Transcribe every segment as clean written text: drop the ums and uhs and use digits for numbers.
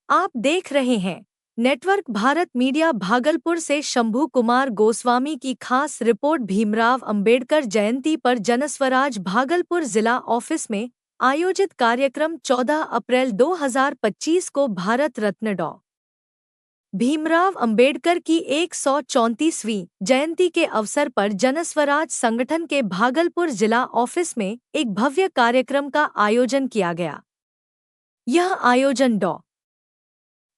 आप देख रहे हैं नेटवर्क भारत मीडिया। भागलपुर से शंभू कुमार गोस्वामी की खास रिपोर्ट। भीमराव अंबेडकर जयंती पर जनस्वराज भागलपुर जिला ऑफिस में आयोजित कार्यक्रम 14 अप्रैल 2025 को भारत रत्न डॉ. भीमराव अंबेडकर की 134वीं जयंती के अवसर पर जनस्वराज संगठन के भागलपुर जिला ऑफिस में एक भव्य कार्यक्रम का आयोजन किया गया। यह आयोजन डॉ.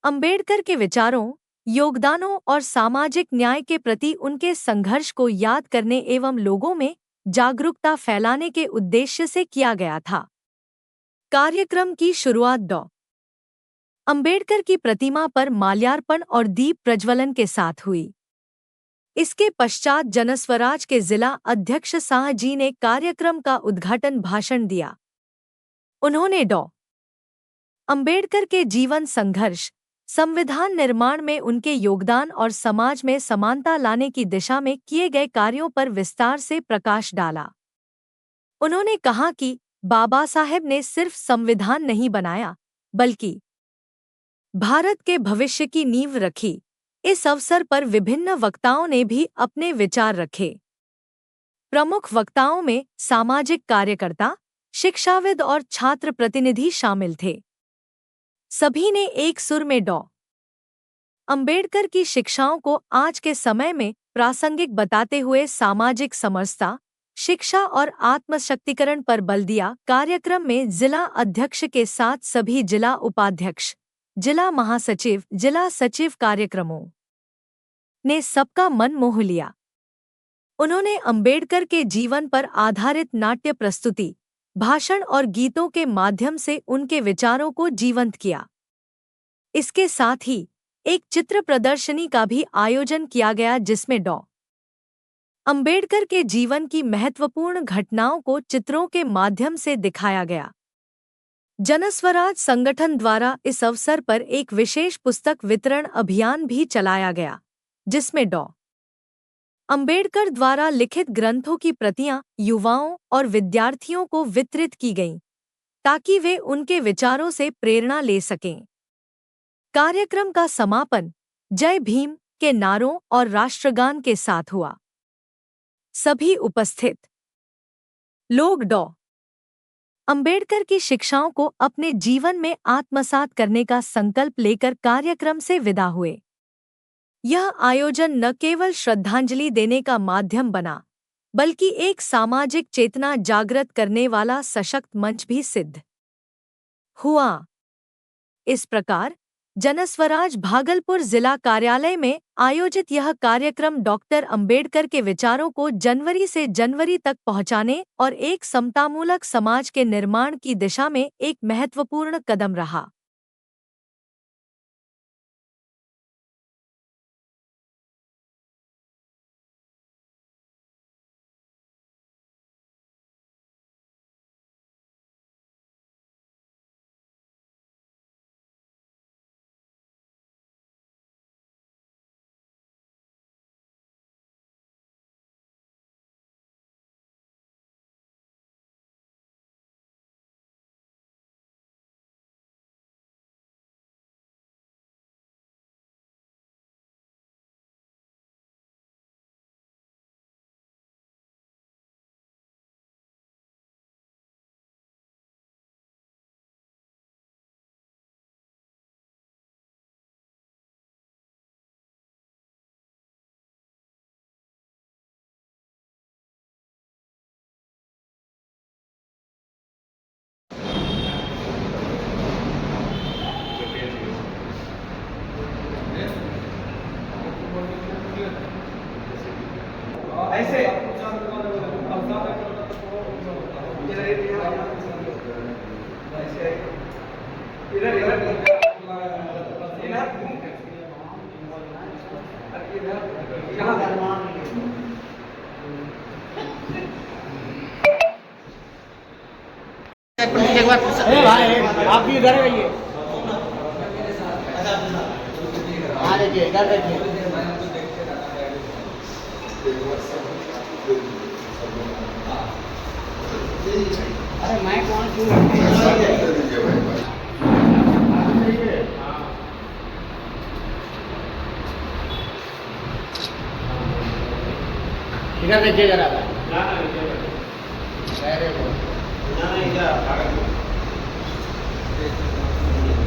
अंबेडकर के विचारों, योगदानों और सामाजिक न्याय के प्रति उनके संघर्ष को याद करने एवं लोगों में जागरूकता फैलाने के उद्देश्य से किया गया था। कार्यक्रम की शुरुआत डॉ. अंबेडकर की प्रतिमा पर माल्यार्पण और दीप प्रज्वलन के साथ हुई। इसके पश्चात जनस्वराज के जिला अध्यक्ष शाह जी ने कार्यक्रम का उद्घाटन भाषण दिया। उन्होंने डॉ. अंबेडकर के जीवन संघर्ष, संविधान निर्माण में उनके योगदान और समाज में समानता लाने की दिशा में किए गए कार्यों पर विस्तार से प्रकाश डाला। उन्होंने कहा कि बाबा साहेब ने सिर्फ संविधान नहीं बनाया, बल्कि भारत के भविष्य की नींव रखी। इस अवसर पर विभिन्न वक्ताओं ने भी अपने विचार रखे। प्रमुख वक्ताओं में सामाजिक कार्यकर्ता, शिक्षाविद और छात्र प्रतिनिधि शामिल थे। सभी ने एक सुर में डॉ. अंबेडकर की शिक्षाओं को आज के समय में प्रासंगिक बताते हुए सामाजिक समरसता, शिक्षा और आत्मशक्तिकरण पर बल दिया। कार्यक्रम में जिला अध्यक्ष के साथ सभी जिला उपाध्यक्ष, जिला महासचिव, जिला सचिव कार्यक्रमों ने सबका मन मोह लिया। उन्होंने अंबेडकर के जीवन पर आधारित नाट्य प्रस्तुति, भाषण और गीतों के माध्यम से उनके विचारों को जीवंत किया। इसके साथ ही एक चित्र प्रदर्शनी का भी आयोजन किया गया, जिसमें डॉ. अंबेडकर के जीवन की महत्वपूर्ण घटनाओं को चित्रों के माध्यम से दिखाया गया। जनस्वराज संगठन द्वारा इस अवसर पर एक विशेष पुस्तक वितरण अभियान भी चलाया गया, जिसमें डॉ. अंबेडकर द्वारा लिखित ग्रंथों की प्रतियां युवाओं और विद्यार्थियों को वितरित की गईं, ताकि वे उनके विचारों से प्रेरणा ले सकें। कार्यक्रम का समापन जय भीम के नारों और राष्ट्रगान के साथ हुआ। सभी उपस्थित लोग डॉ. अंबेडकर की शिक्षाओं को अपने जीवन में आत्मसात करने का संकल्प लेकर कार्यक्रम से विदा हुए। यह आयोजन न केवल श्रद्धांजलि देने का माध्यम बना, बल्कि एक सामाजिक चेतना जागृत करने वाला सशक्त मंच भी सिद्ध हुआ। इस प्रकार जनस्वराज भागलपुर जिला कार्यालय में आयोजित यह कार्यक्रम डॉक्टर अंबेडकर के विचारों को जनवरी से जनवरी तक पहुंचाने और एक समतामूलक समाज के निर्माण की दिशा में एक महत्वपूर्ण कदम रहा। ऐसे इधर अरे भाई आप भी इधर रहिए। हाँ देखिए इधर देखिए। अरे मैं कौन क्यों इधर देखिए जरा।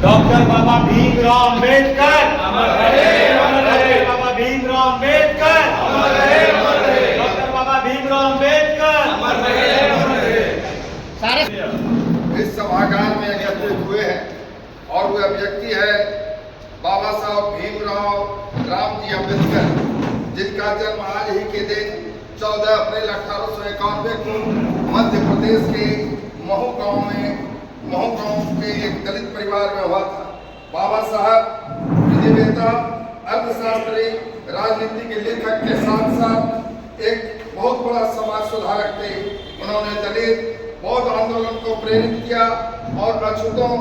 डॉक्टर बाबा भीमराव अम्बेडकर अमर रहे, अमर रहे। बाबा भीमराव अम्बेडकर अमर रहे, अमर रहे। डॉक्टर बाबा भीमराव अम्बेडकर अमर रहे, अमर रहे। सारे इस सभागार में एकत्रित हुए हैं और वह व्यक्ति है बाबा साहब भीमराव रामजी अम्बेडकर, जिनका जन्म आज ही के दिन 14 अप्रैल 1891 को मध्य प्रदेश के महू गांव के एक दलित परिवार में हुआ था। बाबा साहब विधिवेता, अर्थशास्त्री, राजनीति के लेखक के साथ साथ एक बहुत बड़ा समाज सुधारक थे। उन्होंने दलित बौद्ध आंदोलन को प्रेरित किया और अछूतों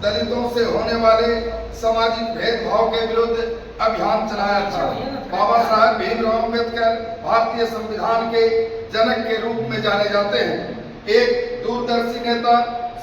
दलितों से होने वाले सामाजिक भेदभाव के विरुद्ध अभियान चलाया था। बाबा साहब भीमराव अम्बेडकर भारतीय संविधान के जनक के रूप में जाने जाते हैं। एक दूरदर्शी नेता,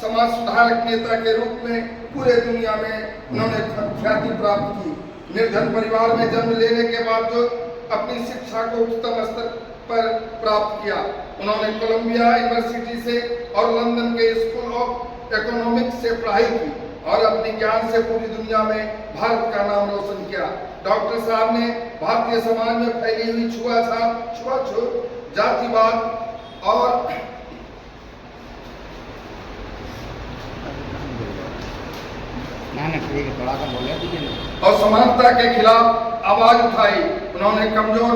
समाज सुधारक नेता के रूप में पूरे दुनिया में उन्होंने ख्याति प्राप्त की। निर्धन परिवार में जन्म लेने के बावजूद अपनी शिक्षा को उच्चतम स्तर पर प्राप्त किया। उन्होंने कोलंबिया यूनिवर्सिटी से और लंदन के स्कूल ऑफ इकोनॉमिक्स से पढ़ाई की और अपने ज्ञान से पूरी दुनिया में भारत का नाम रोशन किया। डॉक्टर साहब ने भारतीय समाज में फैली हुई छुआछूत, जातिवाद और थोड़ा सा बोले दीजिए और समानता के खिलाफ आवाज उठाई। उन्होंने कमजोर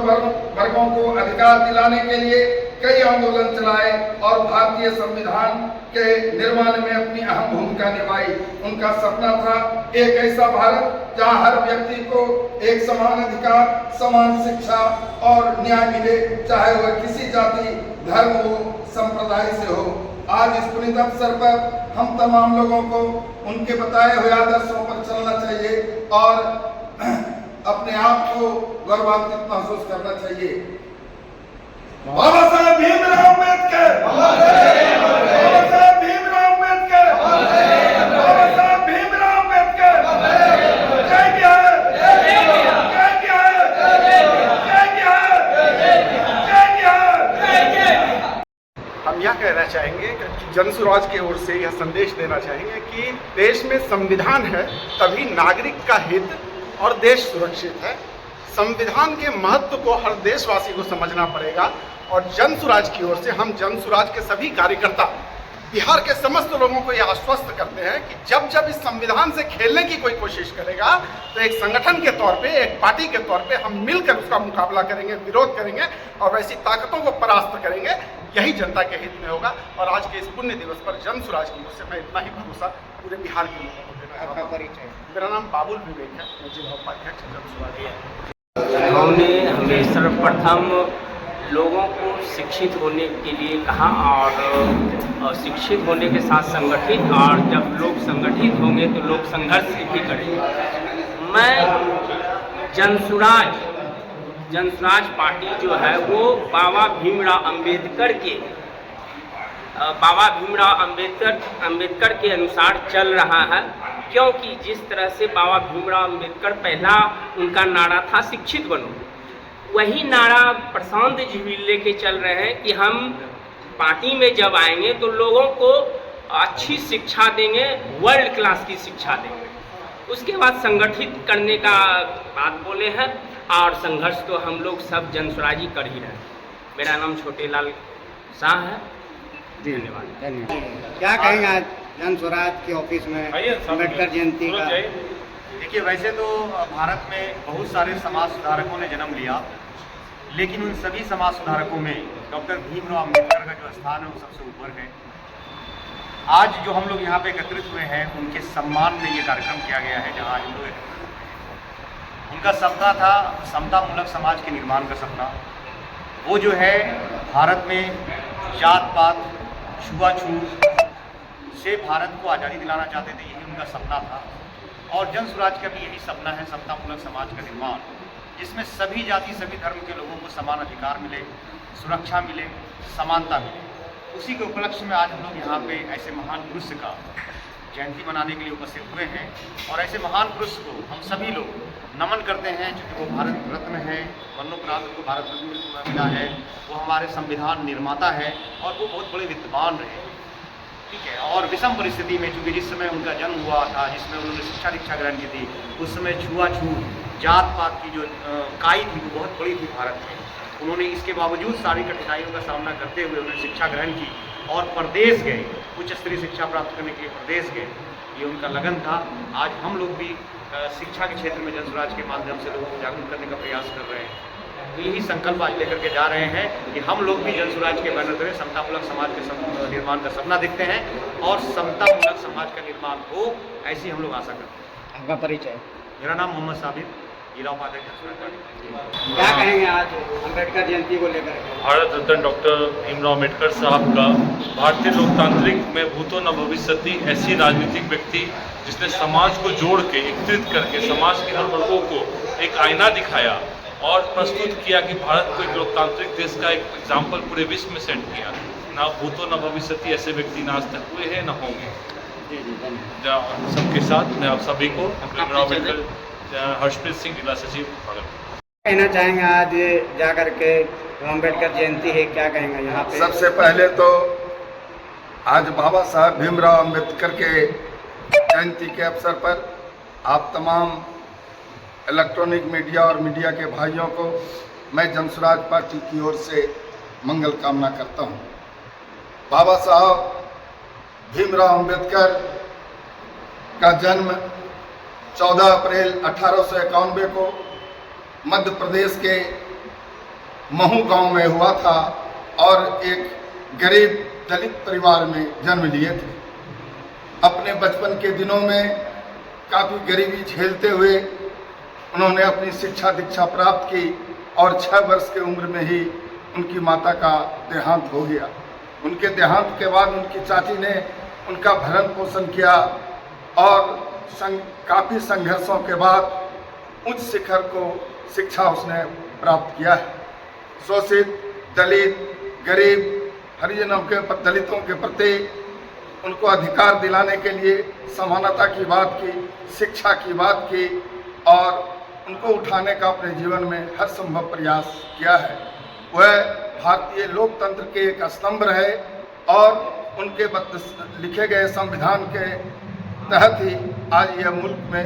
वर्गों को अधिकार दिलाने के लिए कई आंदोलन चलाए और भारतीय संविधान के निर्माण में अपनी अहम भूमिका निभाई। उनका सपना था एक ऐसा भारत जहां हर व्यक्ति को एक समान अधिकार, समान शिक्षा और न्याय मिले, चाहे वह किसी जाति, धर्म हो, संप्रदाय से हो। आज इस पुनीत अवसर पर हम तमाम लोगों को उनके बताए हुए आदर्शों पर चलना चाहिए और अपने आप को गौरवान्वित महसूस करना चाहिए। बाबा साहब भीमराव अम्बेडकर, बाबा साहब भीमराव अम्बेडकर, बाबा साहब भीमराव अम्बेडकर, जय बिहार, जय बिहार, जय बिहार, जय बिहार, जय बिहार, जय बिहार। हम यह कहना चाहेंगे कि जन स्वराज की ओर से यह संदेश देना चाहेंगे कि देश में संविधान है तभी नागरिक का हित और देश सुरक्षित है। संविधान के महत्व को हर देशवासी को समझना पड़ेगा और जन स्वराज की ओर से हम जन स्वराज के सभी कार्यकर्ता बिहार के समस्त लोगों को यह आश्वस्त करते हैं कि जब जब इस संविधान से खेलने की कोई कोशिश करेगा तो एक संगठन के तौर पे, एक पार्टी के तौर पे हम मिलकर उसका मुकाबला करेंगे, विरोध करेंगे और वैसी ताकतों को परास्त करेंगे। यही जनता के हित में होगा। और आज के इस पुण्य दिवस पर जन स्वराज की ओर से मैं इतना ही भरोसा पूरे बिहार के लोगों को देना चाहता हूं। मेरा नाम बाबुल विवेक है, मैं जिला उपाध्यक्ष जन स्वराज। उन्होंने हमें सर्वप्रथम लोगों को शिक्षित होने के लिए कहा और शिक्षित होने के साथ संगठित, और जब लोग संगठित होंगे तो लोग संघर्ष भी करेंगे। मैं जनसुराज पार्टी जो है वो बाबा भीमराव अम्बेडकर के अनुसार चल रहा है, क्योंकि जिस तरह से बाबा भीमराव अम्बेडकर पहला उनका नारा था शिक्षित बनो, वही नारा प्रशांत जी भी लेके चल रहे हैं कि हम पार्टी में जब आएंगे तो लोगों को अच्छी शिक्षा देंगे, वर्ल्ड क्लास की शिक्षा देंगे। उसके बाद संगठित करने का बात बोले हैं और संघर्ष तो हम लोग सब जनसुराजी कर ही रहे हैं। मेरा नाम छोटे लाल शाह है। धन्यवाद। क्या कहेंगे आज जन स्वराज के ऑफिस में अम्बेडकर जयंती का? देखिए, वैसे तो भारत में बहुत सारे समाज सुधारकों ने जन्म लिया, लेकिन उन सभी समाज सुधारकों में डॉक्टर भीमराव अम्बेडकर का जो स्थान है वो सबसे ऊपर है। आज जो हम लोग यहाँ पे एकत्रित हुए हैं उनके सम्मान में ये कार्यक्रम किया गया है, जहाँ हम लोग उनका सपना था समतामूलक समाज के निर्माण का सपना। वो जो है भारत में जात पात, छुआछूत से भारत को आज़ादी दिलाना चाहते थे, यही उनका सपना था। और जन स्वराज का भी यही सपना है, समतामूलक समाज का निर्माण, जिसमें सभी जाति सभी धर्म के लोगों को समान अधिकार मिले, सुरक्षा मिले, समानता मिले। उसी के उपलक्ष्य में आज हम लोग यहाँ पे ऐसे महान पुरुष का जयंती मनाने के लिए उपस्थित हुए हैं। और ऐसे महान पुरुष को हम सभी लोग नमन करते हैं, क्योंकि वो भारत रत्न है, मरणोपरांत उनको भारत रत्न मिला है। वो हमारे संविधान निर्माता है और वो बहुत बड़े विद्वान रहे, ठीक है। और विषम परिस्थिति में, चूँकि जिस समय उनका जन्म हुआ था, जिसमें उन्होंने शिक्षा दीक्षा ग्रहण की थी, उस समय छुआछूत जात पात की जो काई थी वो बहुत बड़ी थी भारत में। उन्होंने इसके बावजूद सारी कठिनाइयों का सामना करते हुए उन्होंने शिक्षा ग्रहण की और प्रदेश गए, उच्च स्तरीय शिक्षा प्राप्त करने के लिए प्रदेश गए। ये उनका लगन था। आज हम लोग भी शिक्षा के क्षेत्र में जनसुराज के माध्यम से लोगों को जागरूक करने का प्रयास कर रहे हैं। यही संकल्प आज लेकर के जा रहे हैं कि हम लोग भी जनसुराज के बैनर तले समतामूलक समाज के निर्माण का सपना देखते हैं और समतामूलक समाज का निर्माण हो, ऐसी हम लोग आशा करते हैं। आपका परिचय? मेरा नाम मोहम्मद साबिर, जिला उपाध्यक्ष जनसुराज पार्टी। क्या कहेंगे आज अम्बेडकर जयंती को लेकर? भारत रत्न डॉक्टर भीमराव अम्बेडकर साहब का भारतीय लोकतांत्रिक में भूतो न भविष्यति ऐसी राजनीतिक व्यक्ति जिसने समाज को जोड़ के एकत्रित करके समाज के हर वर्गों को एक आईना दिखाया और प्रस्तुत किया कि भारत को एक लोकतांत्रिक देश का एक एग्जाम्पल पूरे विश्व में सेट किया। ना भूतो न भविष्यति ऐसे व्यक्ति ना आज तक हुए हैं न होंगे। सबके साथ मैं आप सभी को भीमराव अम्बेडकर, हर्षप्रीत सिंह, जिला सचिव भागलपुर। कहना चाहेंगे आज जा करके अम्बेडकर जयंती है, क्या कहेंगे यहाँ पे? सबसे पहले तो आज बाबा साहब भीमराव अम्बेडकर के जयंती के अवसर पर आप तमाम इलेक्ट्रॉनिक मीडिया और मीडिया के भाइयों को मैं जनसुराज पार्टी की ओर से मंगल कामना करता हूँ। बाबा साहब भीमराव अम्बेडकर का जन्म 14 अप्रैल 1891 को मध्य प्रदेश के महू गांव में हुआ था और एक गरीब दलित परिवार में जन्म लिए थे। अपने बचपन के दिनों में काफ़ी गरीबी झेलते हुए उन्होंने अपनी शिक्षा दीक्षा प्राप्त की और 6 वर्ष की उम्र में ही उनकी माता का देहांत हो गया। उनके देहांत के बाद उनकी चाची ने उनका भरण पोषण किया और काफ़ी संघर्षों के बाद उच्च शिखर को शिक्षा उसने प्राप्त किया है। शोषित, दलित, गरीब, हरिजनों के दलितों के प्रति उनको अधिकार दिलाने के लिए समानता की बात की, शिक्षा की बात की और उनको उठाने का अपने जीवन में हर संभव प्रयास किया है। वह भारतीय लोकतंत्र के एक स्तंभ रहे और उनके लिखे गए संविधान के तहत ही आज यह मुल्क में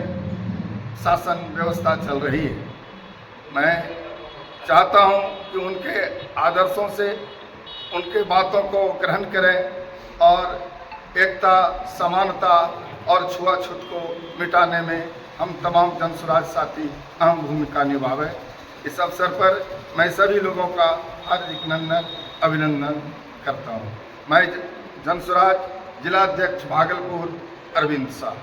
शासन व्यवस्था चल रही है। मैं चाहता हूं कि उनके आदर्शों से उनके बातों को ग्रहण करें और एकता, समानता और छुआछूत को मिटाने में हम तमाम जनसुराज साथी अहम भूमिका निभावें। इस अवसर पर मैं सभी लोगों का हार्दिक अभिनंदन करता हूं। मैं जनसुराज जिलाध्यक्ष भागलपुर अरविंद शाह।